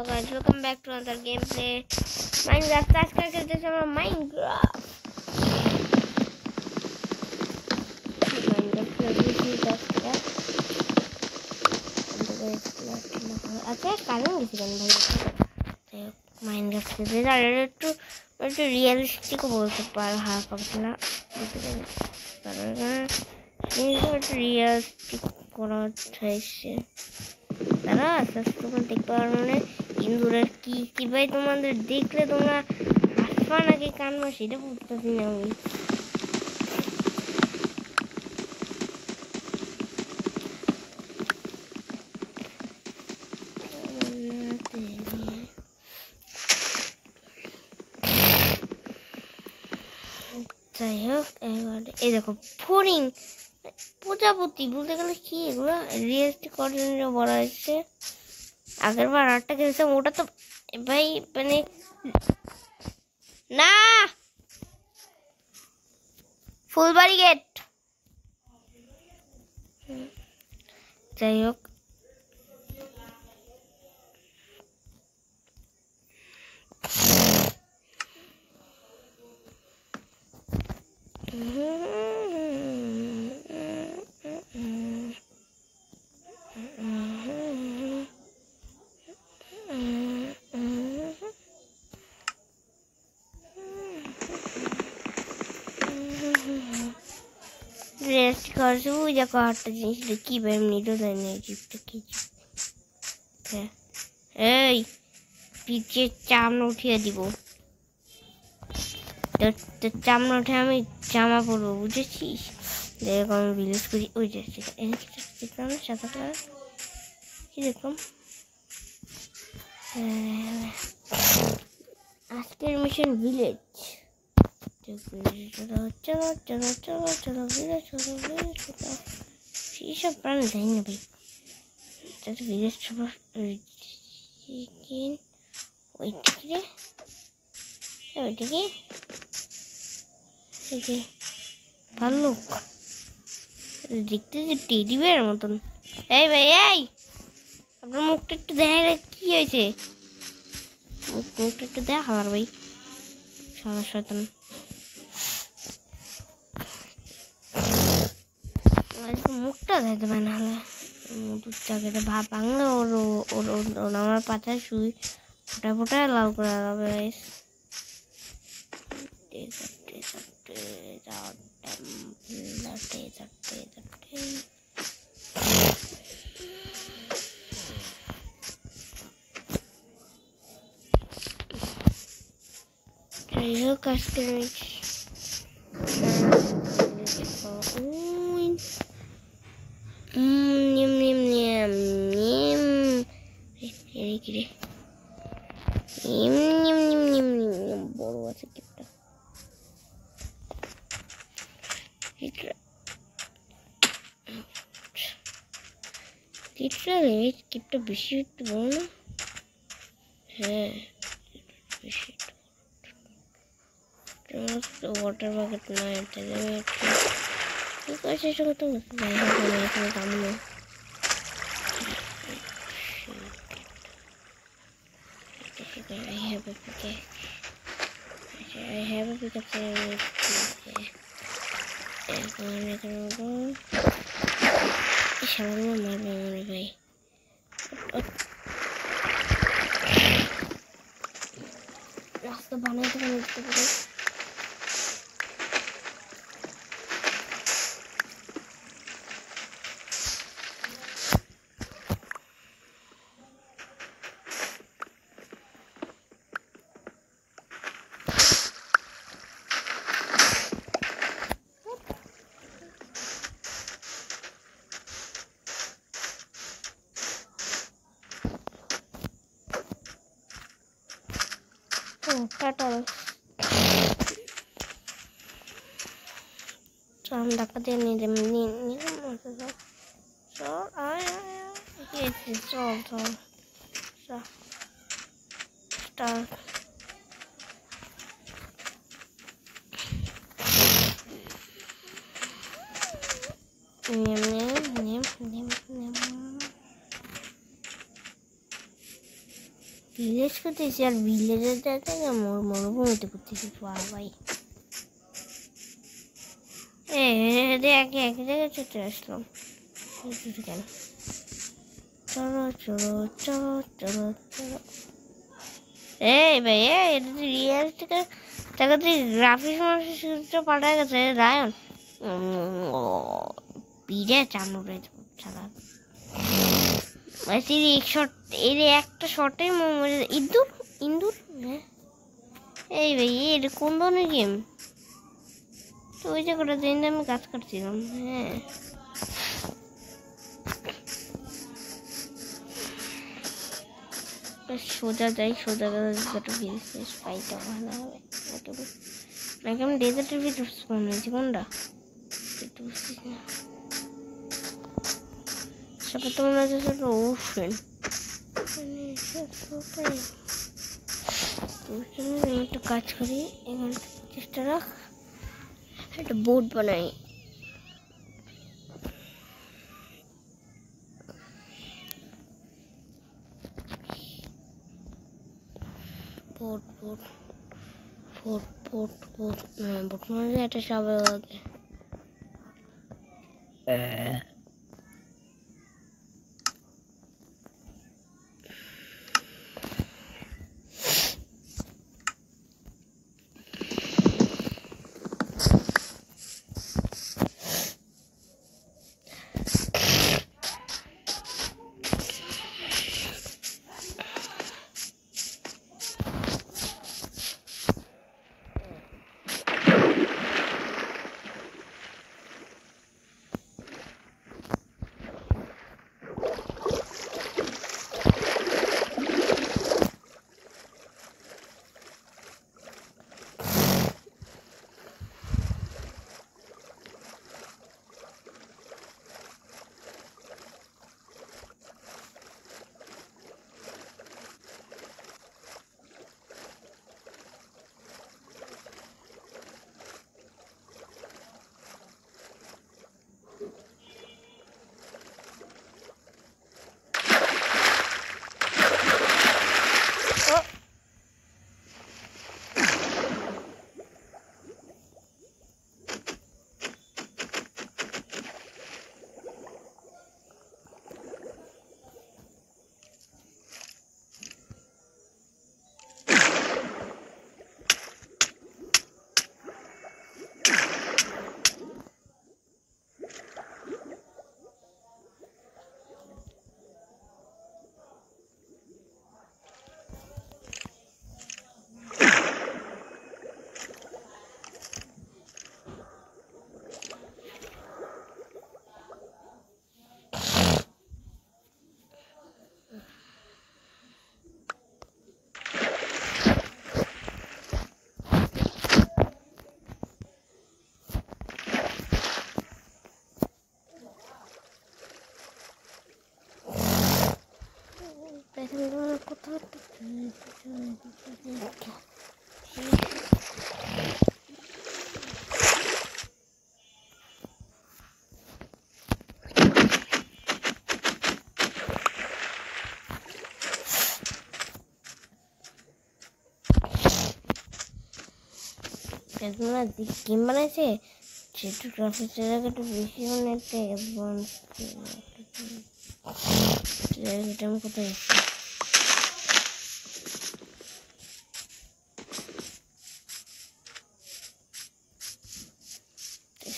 guys, welcome back to another gameplay. Minecraft आज का खेलते हैं हम Minecraft अच्छा कालम किसी का भाई Minecraft खेलते हैं यार तो रियलिस्टिक बोल सकते हैं हाँ पकड़ना पर रियलिस्टिक करो चाहिए তারা তোমার দেখতে পারো না ইন্দুরের কি ভাই তোমাদের দেখলে তোমরা হাসবা নাকি কান্না সেটা বুঝতেছি না আমি যাই হোক এই দেখো ফোরিং প্রজাপতি বলতে গেলে কি এগুলো রিয়েলিস্টিক কন্টেন্টে বলা হয়েছে আগের বার আটটা খেলছিলাম ওটা তো ভাই মানে না ফুলবাড়ি গেট যাই হোক रेस्ट कर से वो जा काट जिस की बेम नीडो देने जिप्ट की ए पीछे चामड़ा उठिए दिबो तो चामड़ा उठे हमें जामा पड़ो बुझेছিস দেখো আমি ভিলেজ করি ওই যে এখানে কিটা না সাদা কালার কি দেখো আজকের মিশন ভিলেজ चलो चलो चलो चलो विलेज चलो विलेज चलो ये सब प्राण नहीं है भाई चलो विलेज चलो चिकन वेट करिए देखिए भालुक देखते हैं टेडी बेयर मतन ए भाई ए अपना मुख टेट दे रहा की है इसे मुख टेट दे हमार भाई साला शैतान মুখটা দেখতে পায় না হলে দুধটাকে ভাব ভাঙলে ওর আমার পাতায় শুই ফোটা ফোটা লাল করে দেবে যাই হোক আজকে বড় আছে কিপটা কিপটা বেশি একটু বড় না হ্যাঁ বেশি ওয়াটার বাকেট না এটা ঠিক আছে সেটা তো দাম না I have a pickaxe. I have a pickaxe. Salah mana भाई? रास्ता बनाए तो नहीं तो কাটাল চল ডাকা দিয়ে নিলাম চল আয় চল চল স্টার্ট ভিলেজ করতেছি আর ভিলেজের জায়গায় মরুভূমিতে করতেছি ভাই। একই জায়গায় চলে আসলাম কেন? চলো চলো চলো চলো চলো। এই ভাই এটা তো রিয়ালিস্টিক টাকা তুই গ্রাফিক্স মানুষের পাল্টায় গেছে রায়ন। পিড়ে চালু রয়েছে ছাড়া এক শট, এর একটা শটে ইন্দুর ইন্দুর। এই ভাই এটা কোন ধরনের গেম? তো ওই জায়গাটা দিন আমি কাজ করছিলাম। হ্যাঁ সোজা যাই, সোজা পাইটা ভালো হবে নাকি আমি ডেজার্টের ভিতর স্পন হয়েছি কোনটা বুঝছিস না। সাথে তো মনে হচ্ছে ছোট ওফেন একটু কাজ করি এখানে, চেষ্টা রাখ একটা বোর্ড বানাই। Board board board board board board মানে একটা সবাই কোথাও গেম বানাইছে যেটু গ্রাফিক্সের জায়গাটা বেশি মানে একটা অ্যাডভান্স জায়গাটা আমি কোথায়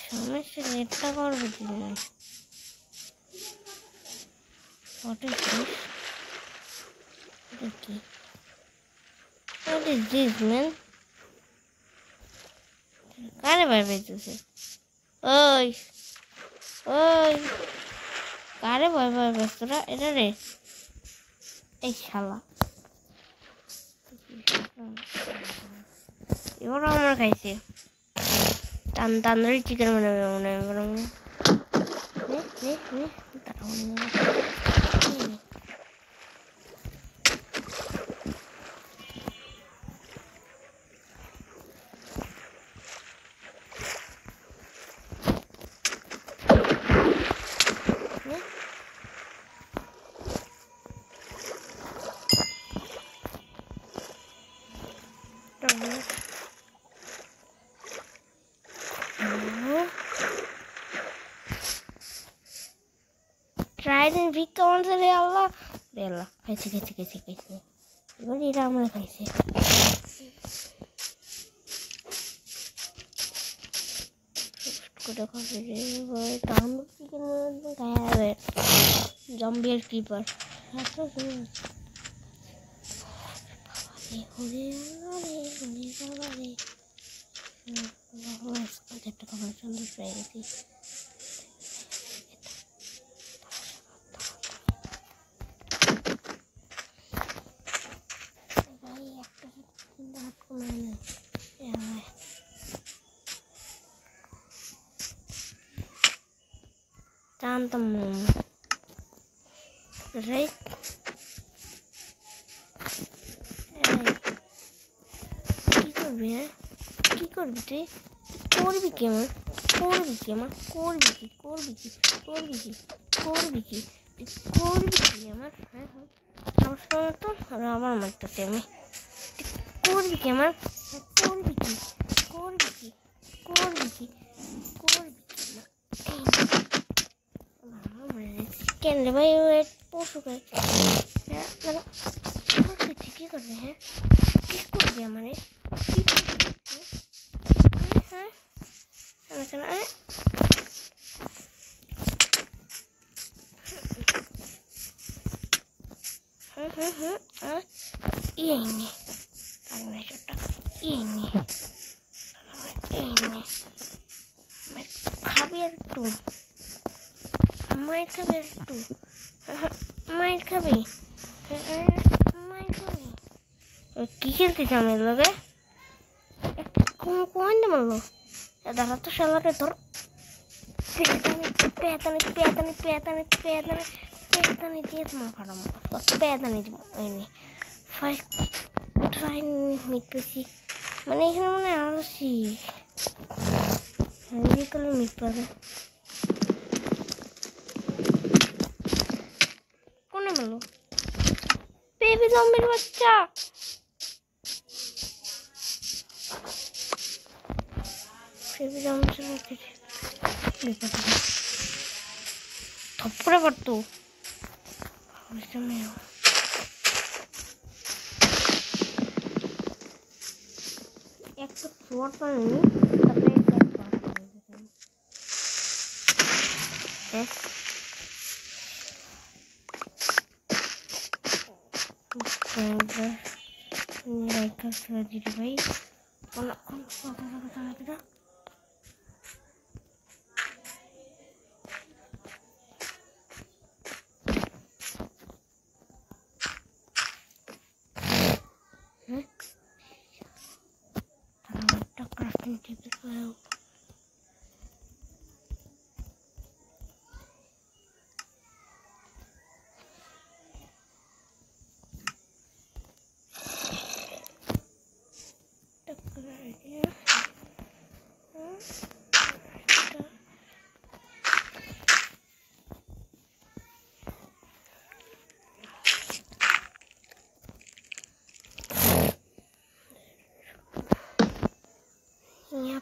সমস্যা নেটটা করবো কি What is this? Okay. What is this, man? কারে ভয় পাইতেছে? ওই ওই কারে ভয় পাইছিস তোরা? এটা রে এই শালা এবার আমার খাইছে টান তান্দুরি চিকেন বানাবে মনে হয় এবার আমরা ট্রাইডেন্ট ভিক্ষা মানুষের রে আল্লাহ খাইছে এবার এরা আমরা খাইছে করে খাবে রে ভাই তাহলে চিকেন খাবে জম্বিয়ার ক্রিপার একটা খাবার সুন্দর পেয়ে গেছি জানতাম না রাইট কি করবি হ্যাঁ কি করবি তুই করবি কি আমার আমার হ্যাঁ আমার সময় তো আবার মারতেছি আমি করবি কি আমার করবি কি কেন রে ভাই পশু কি করবে হ্যাঁ কি করবি আমার হ্যাঁ খাবি একটু মায়ের খাবি কি খেলতে চামের লগে কোন মারলো দেখা তো শালারে ধর পেতানি দিয়ে তোমার খারাপ পেতানি এনে ট্রাই মিটতেছি মানে এখানে মানে আসি তাহলে মিট পাবে কোনে মারলো বেবি জম্বির বাচ্চা থপড়ে পারতো একটা ফ্লোর পানি দিদি ভাই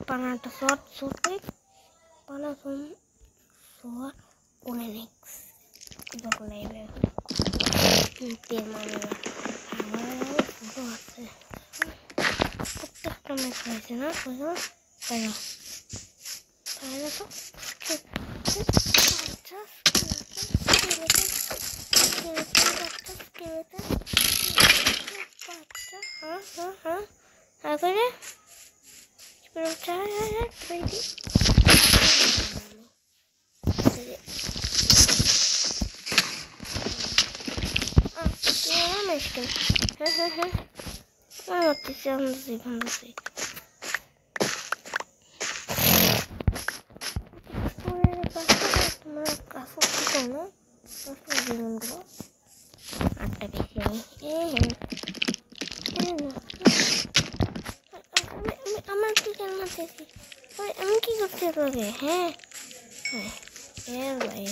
panata sort sutik panasum suar unex itu kulebe pintir mana আমার ফুটো আছে প্রত্যেকটা ম্যাচ হয়েছে না বুঝলো তাই না তো হ্যাঁ করে Pero ya, ready. Ya mezcla. Bueno, te sean así, cuando así. আমি কি করতে হবে হ্যাঁ হ্যাঁ ভাই